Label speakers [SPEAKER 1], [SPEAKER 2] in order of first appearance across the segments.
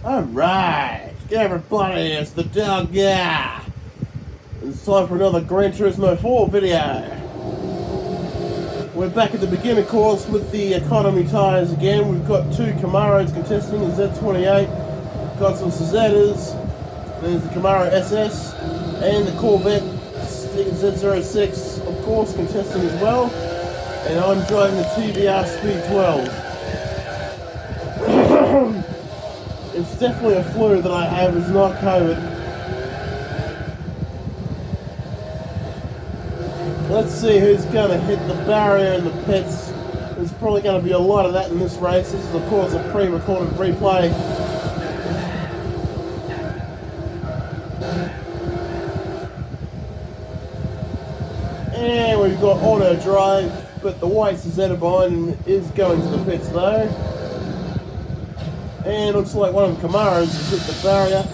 [SPEAKER 1] Alright, everybody, it's the dog guy. It's time for another Gran Turismo 4 video. We're back at the beginner course with the economy tyres again. We've got two Camaros contesting, a Z28, got some Cezettas, there's the Camaro SS, and the Corvette Z06, of course, contesting as well. And I'm driving the TVR Speed 12. It's definitely a flu that I have, it's not COVID. Let's see who's going to hit the barrier in the pits. There's probably going to be a lot of that in this race. This is of course a pre-recorded replay. And we've got auto drive, but the white Zeta behind is going to the pits though. And looks like one of the Camaros has hit the barrier.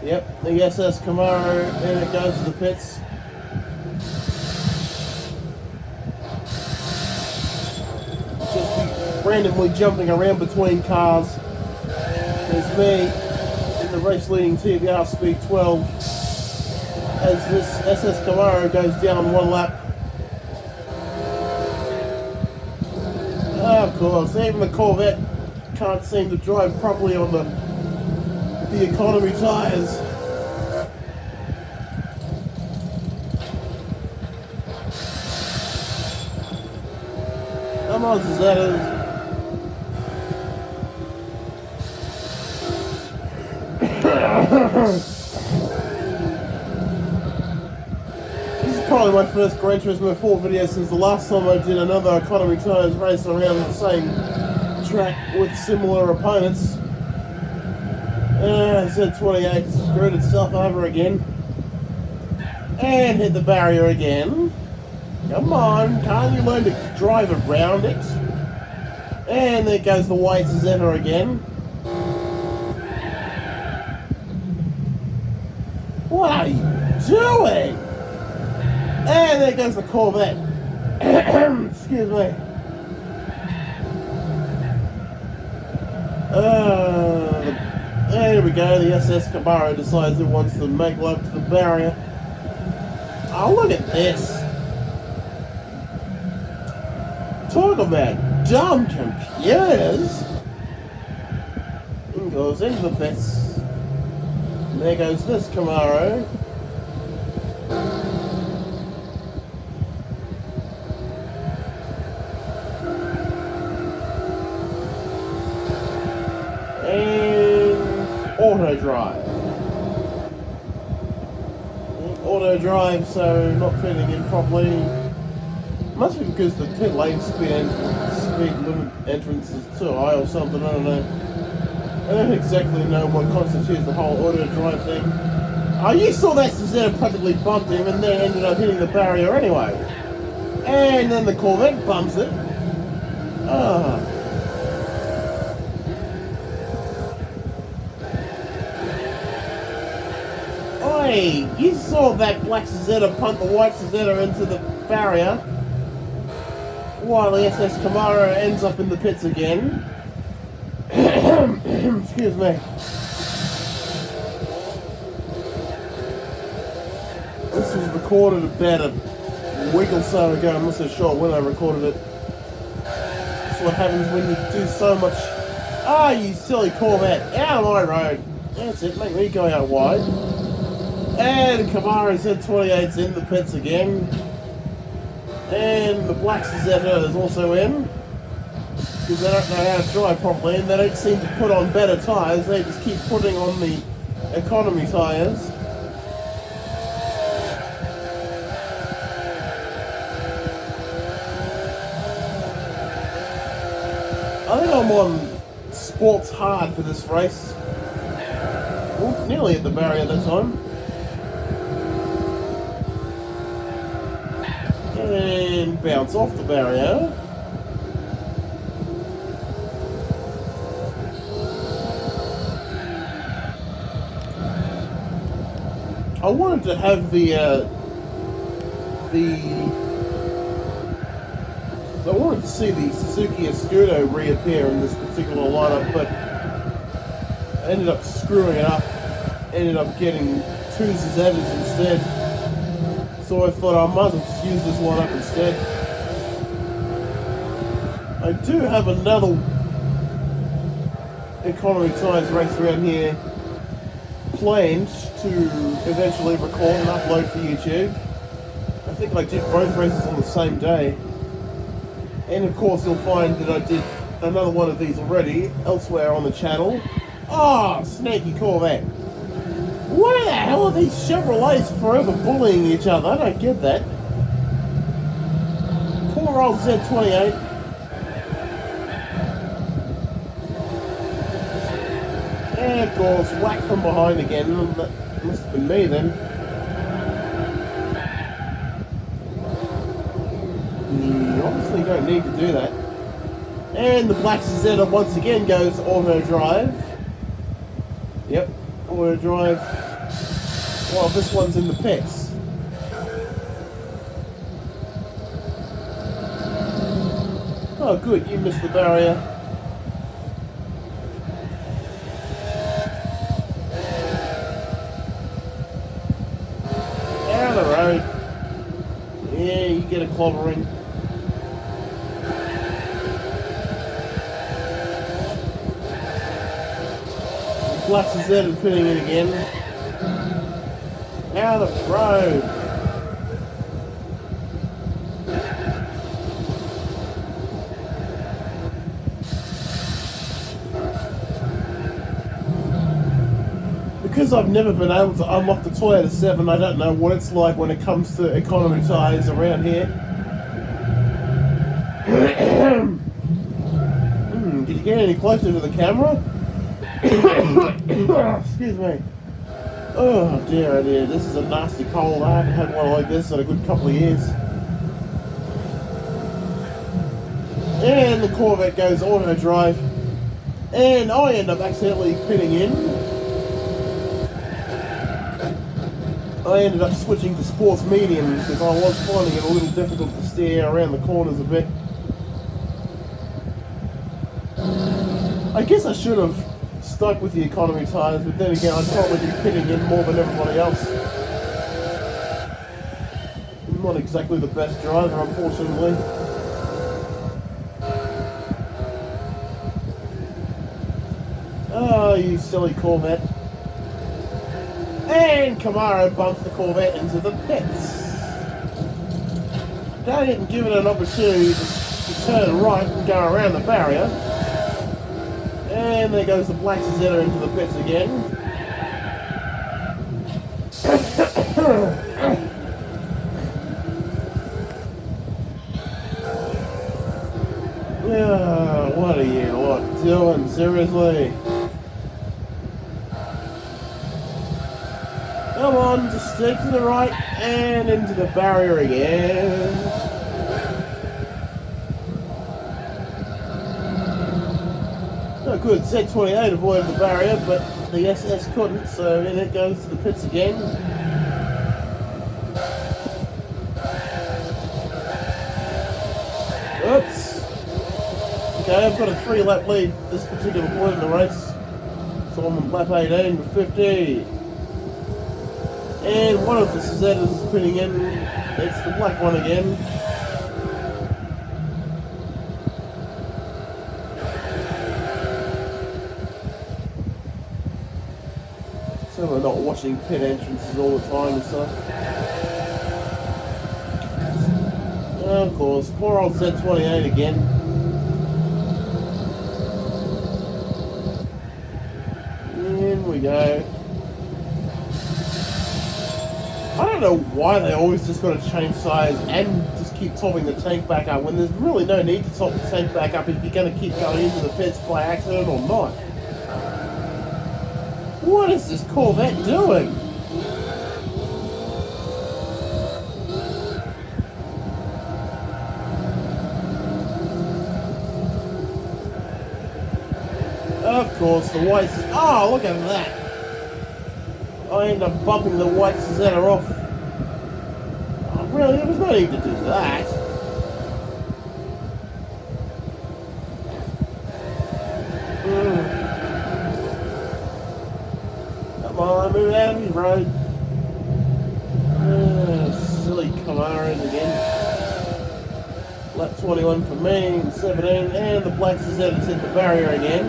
[SPEAKER 1] Yep, the SS Camaro, and it goes to the pits. Just randomly jumping around between cars. There's me in the race leading TVR Speed 12 as this SS Camaro goes down one lap. Of course, even the Corvette can't seem to drive properly on the economy tyres. Come on, Cezettas. This is probably my first Gran Turismo 4 video since the last time I did another economy tyres race around the same track with similar opponents. Z28 screwed itself over again and hit the barrier again. Come on, can't you learn to drive around it? And there goes the white Zeta again. What are you doing? And there goes the Corvette. Excuse me. There we go, the SS Camaro decides it wants to make love to the barrier. Oh, look at this. Talk about dumb computers. And goes into the pits. And there goes this Camaro. Auto drive. Auto drive, so not fitting in properly. Must be because the pit lane speed limit entrance is too high or something, I don't know. I don't exactly know what constitutes the whole auto drive thing. Oh, you saw that Zeta practically bumped him and then ended up hitting the barrier anyway. And then the Corvette bumps it. Ah. Hey, you saw that black Zeta punt the white Zeta into the barrier while the SS Camaro ends up in the pits again. Excuse me. This was recorded about a week or so ago. I'm not so sure when I recorded it. That's what happens when you do so much. Ah, you silly Corvette, out of my road. That's it, make me go out wide. And Camaro Z28's in the pits again. And the black Zeta is also in. Because they don't know how to drive properly and they don't seem to put on better tyres. They just keep putting on the economy tyres. I think I'm on sports hard for this race. Ooh, nearly at the barrier that time. And bounce off the barrier. I wanted to have I wanted to see the Suzuki Escudo reappear in this particular lineup, but ended up screwing it up. Ended up getting two Zetas instead. So I thought I might as well just use this one up instead. I do have another economy tires race around here planned to eventually record and upload for YouTube. I think I did both races on the same day. And of course you'll find that I did another one of these already elsewhere on the channel. Oh, snaky Corvette. Why the hell are these Chevrolets forever bullying each other? I don't get that. Poor old Z28. And of course, whack from behind again. That must have been me then. You obviously don't need to do that. And the black Zeta once again goes auto drive. Yep, auto drive. Well, this one's in the pits. Oh good, you missed the barrier. Out of the road. Yeah, you get a clobbering. Black Z is putting it again. Out of the road. Because I've never been able to unlock the Toyota 7, I don't know what it's like when it comes to economy tyres around here. Did you get any closer to the camera? Excuse me. Oh dear, this is a nasty cold. I haven't had one like this in a good couple of years. And the Corvette goes auto drive. And I end up accidentally pitting in. I ended up switching to sports medium because I was finding it a little difficult to steer around the corners a bit. I guess I should have stuck with the economy tyres, but then again I'd probably be pitting in more than everybody else. I'm not exactly the best driver, unfortunately. Oh, you silly Corvette. And Camaro bumps the Corvette into the pits. Don't even give it an opportunity to turn right and go around the barrier. And there goes the black Zeta into the pits again. What are you doing? Seriously? Come on, just stick to the right and into the barrier again. Oh good, Z28 avoided the barrier, but the SS couldn't, so then it goes to the pits again. Oops. Okay, I've got a 3-lap lead at this particular point in the race. So I'm on lap 18 with 50. And one of the Zetas is putting in, it's the black one again. So we're not watching pit entrances all the time and stuff. Of course, poor old Z28 again. In we go. I don't know why they always just got to change size and just keep topping the tank back up when there's really no need to top the tank back up if you're going to keep going into the pits by accident or not. What is this Corvette doing? Of course, the whites. Oh, look at that! I end up bumping the white Zeta off. Oh, really? There was no need to do that. on, move out of the road. Silly Camaros again. Lap 21 for me, 17, and the Blacks has hit the barrier again.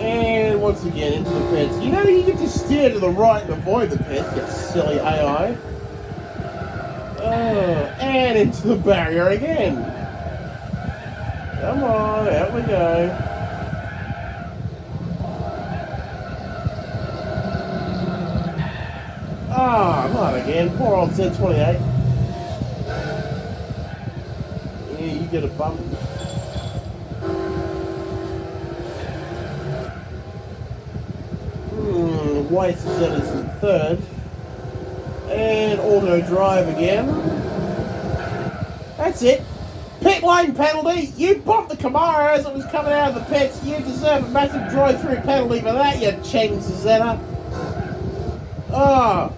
[SPEAKER 1] And once again into the pits. You know, you get to steer to the right and avoid the pits, you silly AI. And into the barrier again. Come on, out we go. Not again. Poor old Z28. Yeah, you get a bump. White Z is in third. And auto drive again. That's it. Pit lane penalty. You bumped the Camaro as it was coming out of the pits. You deserve a massive drive-through penalty for that, you Cheng Zeta. Oh,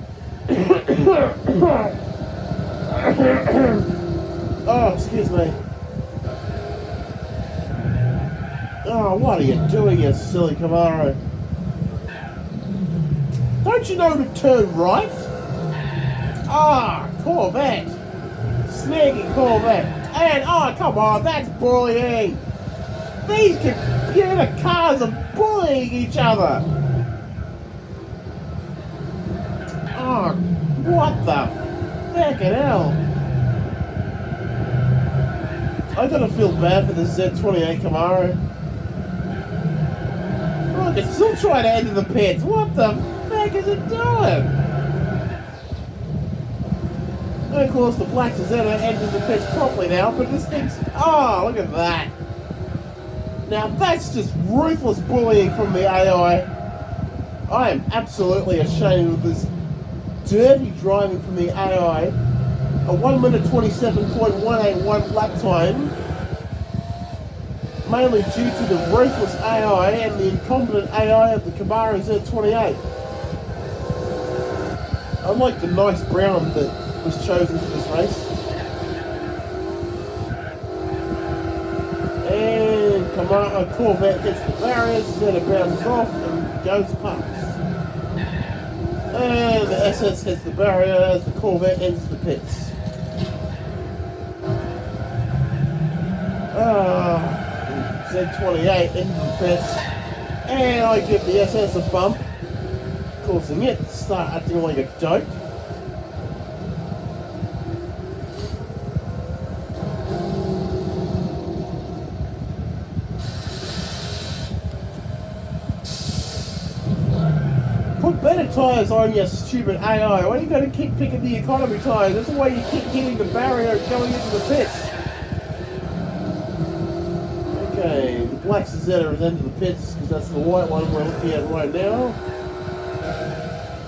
[SPEAKER 1] excuse me. Oh, what are you doing, you silly Camaro? Don't you know to turn right? Corvette. Snagging Corvette. And, come on, that's bullying. These computer cars are bullying each other. What the fucking hell? I gotta feel bad for the Z28 Camaro. Look, it's still trying to enter the pits. What the fuck is it doing? And of course, the Black Zeta enters the pits properly now, but this thing's... Oh, look at that. Now, that's just ruthless bullying from the AI. I am absolutely ashamed of this dirty driving from the AI. A 1 minute 27.181 lap time. Mainly due to the ruthless AI and the incompetent AI of the Camaro Z28. Unlike the nice brown that was chosen for this race. And Corvette hits the barriers, Zeta bounces off and goes past. And the SS hits the barrier as the Corvette enters the pits. Z28 into the pits. And I give the SS a bump, causing it to start acting like a dope. Put better tyres on, you stupid AI. Why are you going to keep picking the economy tyres? That's why you keep hitting the barrier going into the pits. Okay, the Black Zeta is into the pits because that's the white one we're looking at right now.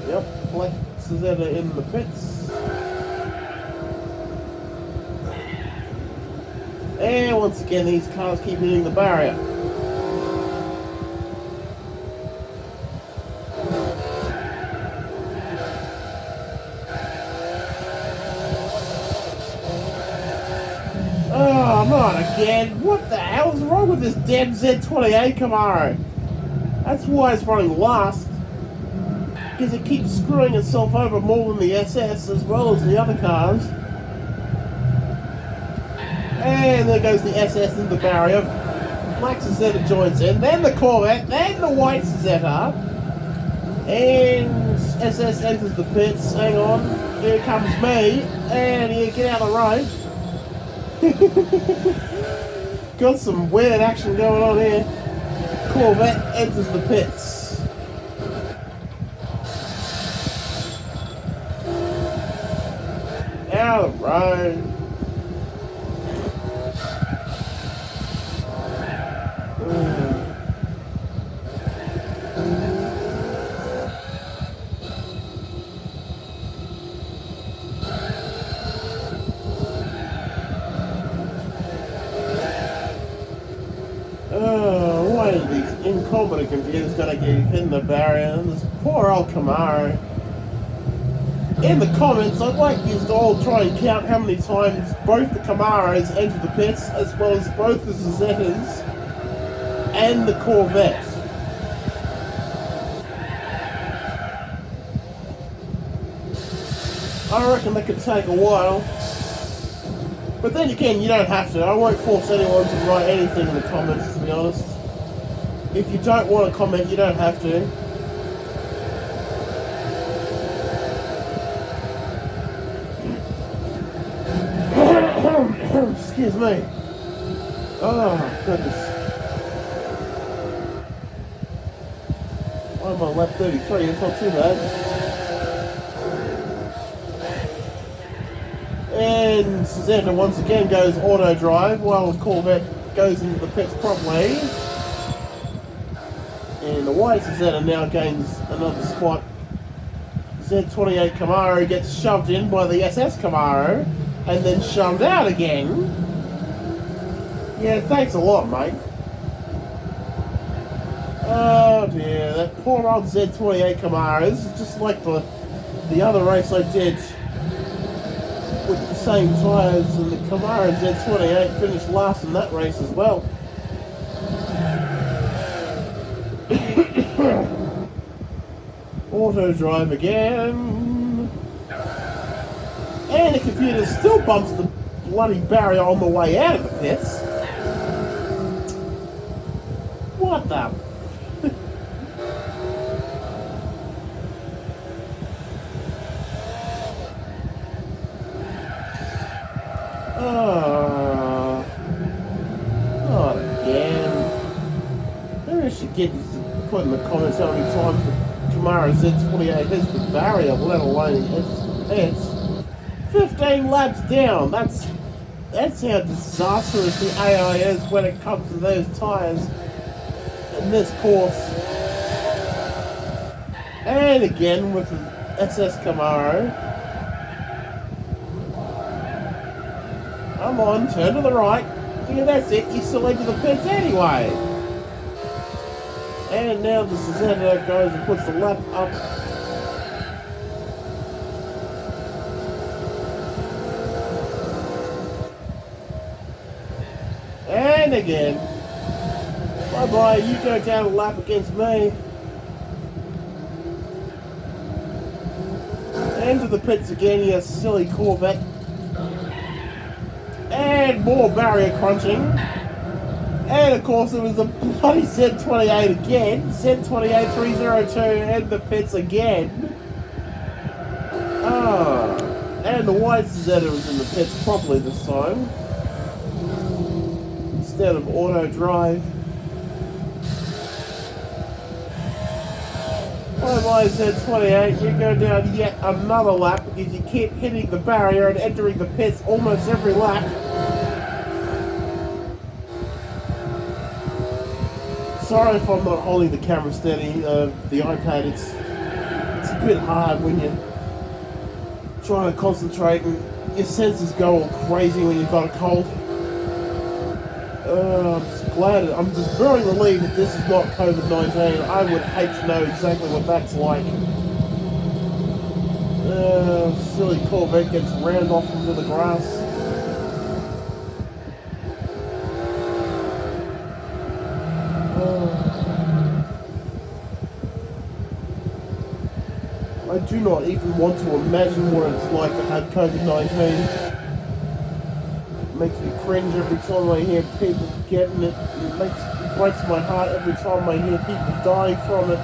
[SPEAKER 1] Yep, Black Zeta in the pits. And once again, these cars keep hitting the barrier. Oh, not again. What the hell is wrong with this damn Z28 Camaro? That's why it's running last. Because it keeps screwing itself over more than the SS as well as the other cars. And there goes the SS in the barrier. Black Zeta joins in, then the Corvette, then the white Zeta. And SS enters the pits. Hang on. Here comes me. And here, get out of the road. Got some weird action going on here. Corvette enters the pits. Out of the road. Why are these incompetent computers gonna get in the barrier? And this poor old Camaro. In the comments, I'd like you to all try and count how many times both the Camaros enter the pits, as well as both the Zetas. and the Corvette. I reckon that could take a while. But then again, you don't have to. I won't force anyone to write anything in the comments, to be honest. If you don't want to comment, you don't have to. Excuse me. Oh, goodness. I'm on lap 33, it's not too bad. And Susanna once again goes auto drive while the Corvette goes into the pits properly. And the white Susanna now gains another spot. Z28 Camaro gets shoved in by the SS Camaro and then shoved out again. Yeah, thanks a lot, mate. Oh dear, that poor old Z28 Camaro. This is just like the other race I did with the same tyres, and the Camaro Z28 finished last in that race as well. Auto drive again. And the computer still bumps the bloody barrier on the way out of the pits. What the... Not again. Maybe I should get to put in the comments how many times the Camaro Z28 hits the barrier, let alone hits the pits. 15 laps down. That's how disastrous the AI is when it comes to those tyres in this course. And again with the SS Camaro. Come on, turn to the right. Yeah, that's it. You're still into the pits anyway. And now the Susanna goes and puts the lap up. And again. Bye-bye. You go down a lap against me. Into the pits again, you silly Corvette. And more barrier crunching. And of course it was the bloody Z28 again. Z28 302 and the pits again. And the white Susanna was in the pits properly this time. Instead of auto drive. Oh my Z28, you go down yet another lap because you keep hitting the barrier and entering the pits almost every lap. Sorry if I'm not holding the camera steady, the iPad, it's a bit hard when you're trying to concentrate and your senses go all crazy when you've got a cold. I'm just very relieved that this is not COVID-19. I would hate to know exactly what that's like. Silly Corvette gets rammed off into the grass. I do not even want to imagine what it's like to have COVID-19. Makes me cringe every time I hear people getting it. It breaks my heart every time I hear people dying from it.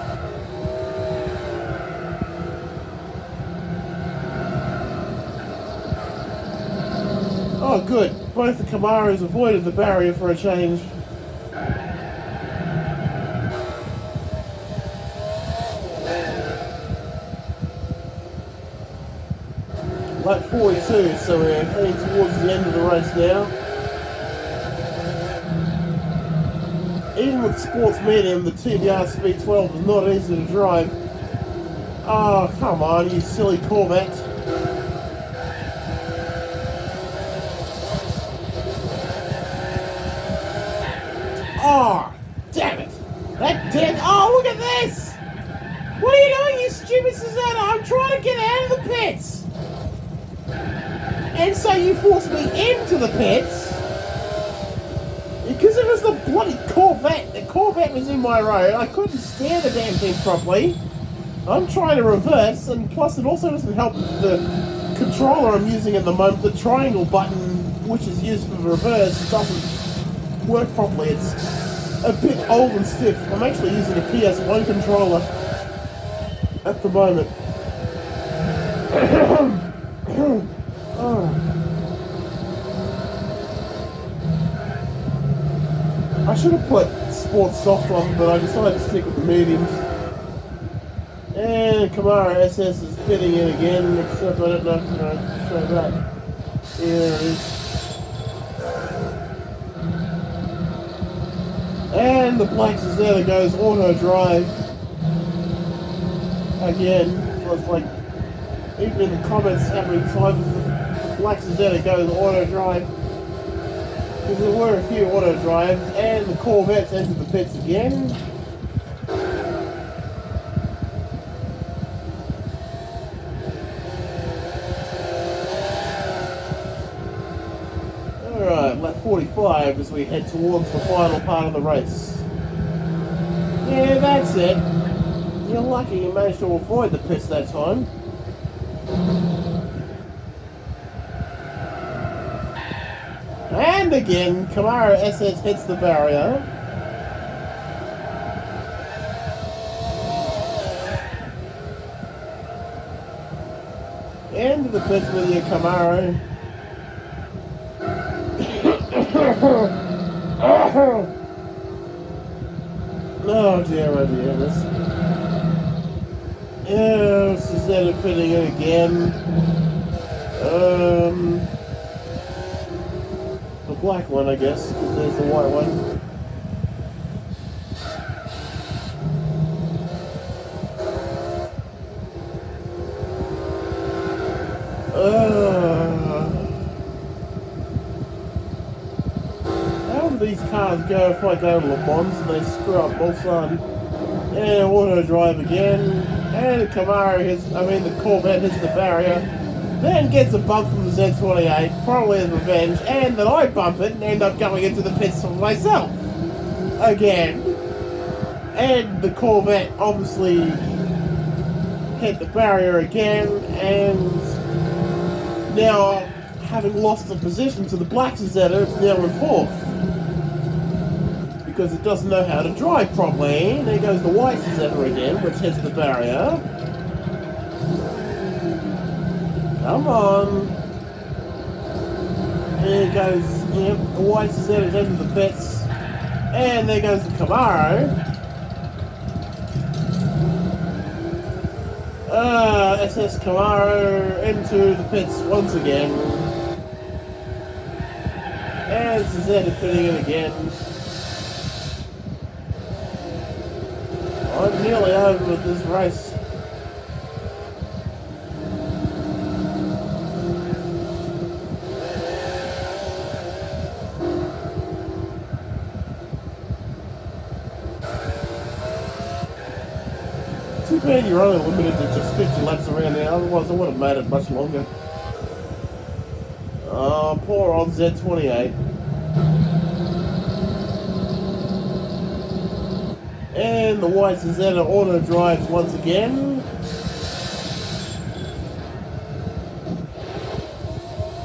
[SPEAKER 1] Oh good, both the Camaros avoided the barrier for a change. Lap 42, so we're heading towards the end of the race now. Even with sports medium, the TBR Speed 12 is not easy to drive. Oh, come on, you silly Corvette. Oh, damn it. That damn... Oh, look at this! What are you doing, you stupid Susanna? I'm trying to get out of the pits! And so you forced me into the pits because it was the bloody Corvette. The Corvette is in my road. I couldn't steer the damn thing properly. I'm trying to reverse, and plus it also doesn't help with the controller I'm using at the moment. The triangle button, which is used for the reverse, doesn't work properly. It's a bit old and stiff. I'm actually using a PS1 controller at the moment. I should have put Sports Soft on, but I decided to stick with the mediums. And Camaro SS is pitting in again, except I don't know if I'm going to show that. Here it is. And the Blacks is there that goes auto drive. Again, so it's like, even in the comments, how many times the Blacks is there that goes auto drive. Because there were a few auto drives, and the Corvettes entered the pits again. Alright, lap 45 as we head towards the final part of the race. Yeah, that's it. You're lucky you managed to avoid the pits that time. And again, Camaro SS hits the barrier. Into the pits with your Camaro. Oh dear, oh dear. This is then pitting in again. The black one, I guess, because there's the white one. How do these cars go if I go to Le Mans and they screw up Mulsanne? And auto drive again. And the Camaro the Corvette hits the barrier. Then gets a bump from the Z28, probably as revenge, and then I bump it and end up going into the pits for myself. Again. And the Corvette obviously hit the barrier again, and now, having lost the position to the Black Zeta, it's now in fourth. Because it doesn't know how to drive properly. There goes the White Zeta again, which hits the barrier. Come on. There goes, the White Zeta's into the pits. And there goes the Camaro. SS Camaro into the pits once again. And Zeta pitting in again. I'm nearly over with this race. Too bad you're only limited to just 50 laps around there, otherwise I would have made it much longer. Poor old Z28. And the White Zeta auto drives once again.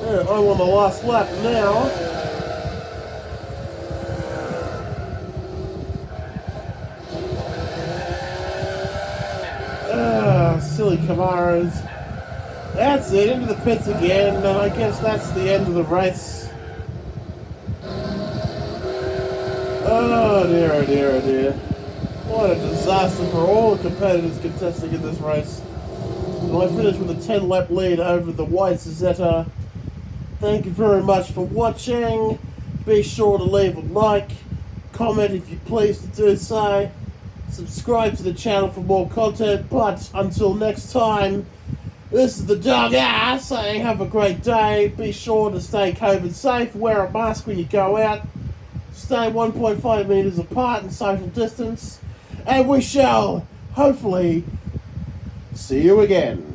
[SPEAKER 1] I'm on the last lap now. Silly Camaros. That's it, into the pits again, and I guess that's the end of the race. Oh dear, oh dear, oh dear. What a disaster for all the competitors contesting in this race. And I finished with a 10-lap lead over the White Zeta. Thank you very much for watching. Be sure to leave a like, comment if you please to do so. Subscribe to the channel for more content, but until next time, this is the Dog Ass saying have a great day. Be sure to stay COVID safe, wear a mask when you go out, stay 1.5 meters apart and social distance, and we shall hopefully see you again.